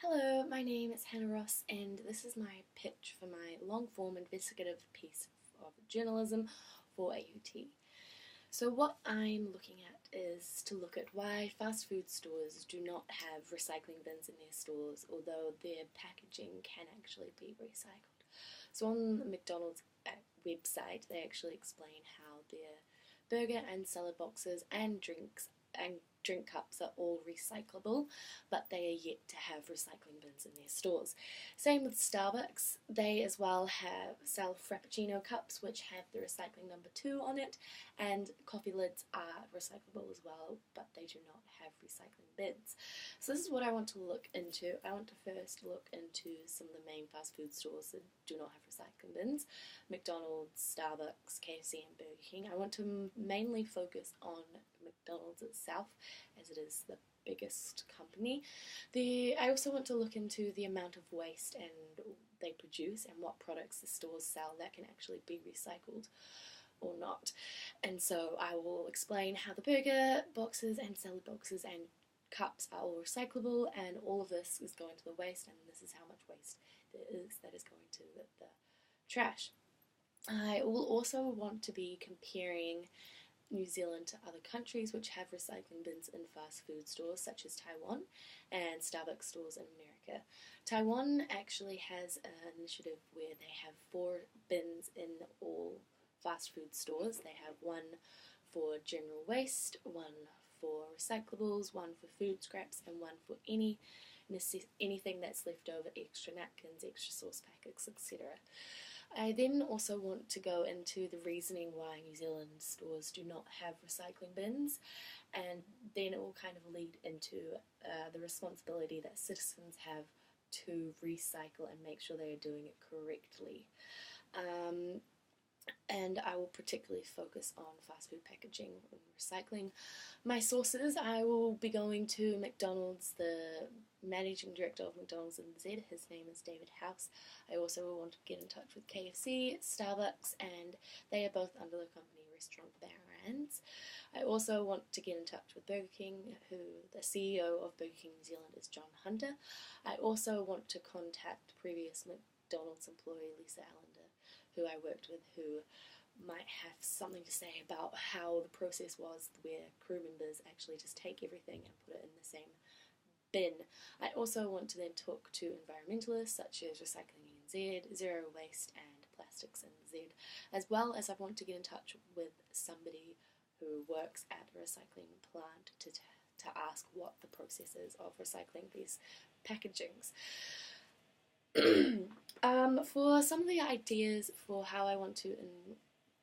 Hello, my name is Hannah Ross, and this is my pitch for my long-form investigative piece of journalism for AUT. So what I'm looking at is to look at why fast food stores do not have recycling bins in their stores, although their packaging can actually be recycled. So on the McDonald's website, they actually explain how their burger and salad boxes and drink cups are all recyclable, but they are yet to have recycling bins in their stores. Same with Starbucks. They as well sell Frappuccino cups, which have the recycling number 2 on it, and coffee lids are recyclable as well, but they do not have recycling bins. So this is what I want to look into. I want to first look into some of the main fast food stores that do not have recycling bins: McDonald's, Starbucks, KFC and Burger King. I want to mainly focus on McDonald's itself, as it is the biggest company. I also want to look into the amount of waste they produce and what products the stores sell that can actually be recycled or not. And so I will explain how the burger boxes and salad boxes and cups are all recyclable, and all of this is going to the waste, and this is how much waste there is that is going to the trash. I will also want to be comparing New Zealand to other countries which have recycling bins in fast food stores, such as Taiwan and Starbucks stores in America. Taiwan actually has an initiative where they have 4 bins in all fast food stores. They have one for general waste, one for recyclables, one for food scraps, and one for anything that's left over: extra napkins, extra sauce packets, etc. I then also want to go into the reasoning why New Zealand stores do not have recycling bins, and then it will kind of lead into the responsibility that citizens have to recycle and make sure they are doing it correctly. And I will particularly focus on fast food packaging and recycling. My sources: I will be going to McDonald's, the managing director of McDonald's NZ. His name is David House. I also want to get in touch with KFC, Starbucks, and they are both under the company Restaurant Brands. I also want to get in touch with Burger King, who the CEO of Burger King New Zealand is John Hunter. I also want to contact previous McDonald's employee Lisa Allender, who I worked with, who might have something to say about how the process was where crew members actually just take everything and put it in the same bin. I also want to then talk to environmentalists such as Recycling NZ, Zero Waste and Plastics NZ, as well as I want to get in touch with somebody who works at a recycling plant to ask what the process is of recycling these packagings. For some of the ideas for how I want to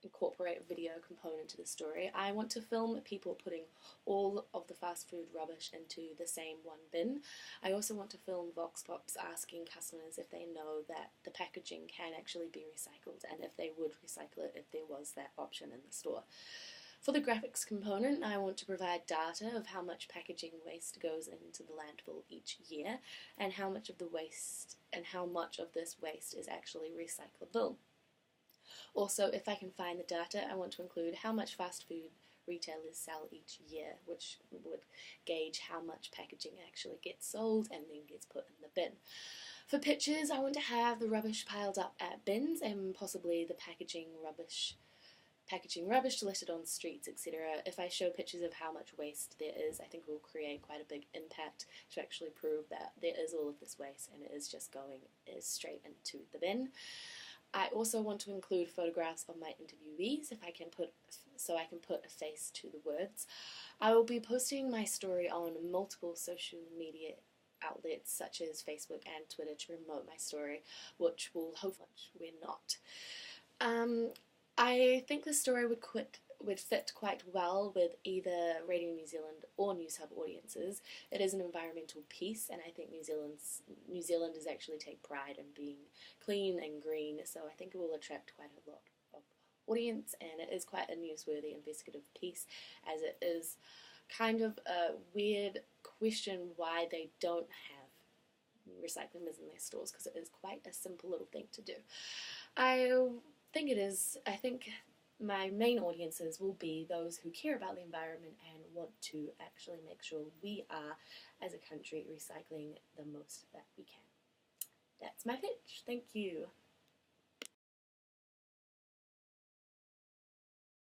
incorporate a video component to the story, I want to film people putting all of the fast food rubbish into the same one bin. I also want to film vox pops asking customers if they know that the packaging can actually be recycled, and if they would recycle it if there was that option in the store. For the graphics component, I want to provide data of how much packaging waste goes into the landfill each year, and how much of this waste is actually recyclable. Also, if I can find the data, I want to include how much fast food retailers sell each year, which would gauge how much packaging actually gets sold and then gets put in the bin. For pictures, I want to have the rubbish piled up at bins, and possibly the packaging rubbish littered on streets, etc. If I show pictures of how much waste there is, I think it will create quite a big impact to actually prove that there is all of this waste and it is just going straight into the bin. I also want to include photographs of my interviewees so I can put a face to the words. I will be posting my story on multiple social media outlets such as Facebook and Twitter to promote my story, which will hopefully we're not. I think the story would fit quite well with either Radio New Zealand or News Hub audiences. It is an environmental piece, and I think New Zealanders actually take pride in being clean and green, so I think it will attract quite a lot of audience, and it is quite a newsworthy investigative piece, as it is kind of a weird question why they don't have recycling bins in their stores, because it is quite a simple little thing to do. I think my main audiences will be those who care about the environment and want to actually make sure we are, as a country, recycling the most that we can. That's my pitch. Thank you.